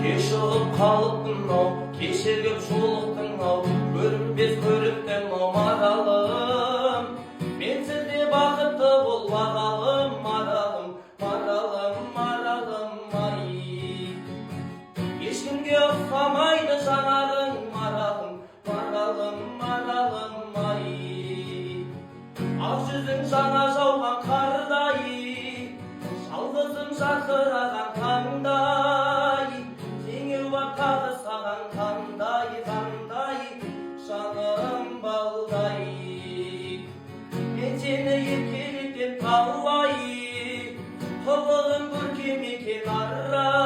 Кеш ұғып қалыптың-ау, кешіргіп шулықтың-ау, көрінбес көріктің-ау маралым. Менсізде бақытты бол бағалым, маралым, маралым, маралым ай. Ешкімге ұқсамайды жанарың, маралым, маралым, маралым ай. Ақ жүзің жаңа жауған қардай, жалғызым жарқыраған таңдай, теңеу бар тағы саған қандай, қандай, жаным балдай. Мен сені еркелетем талай, қылығың көркем екен арай.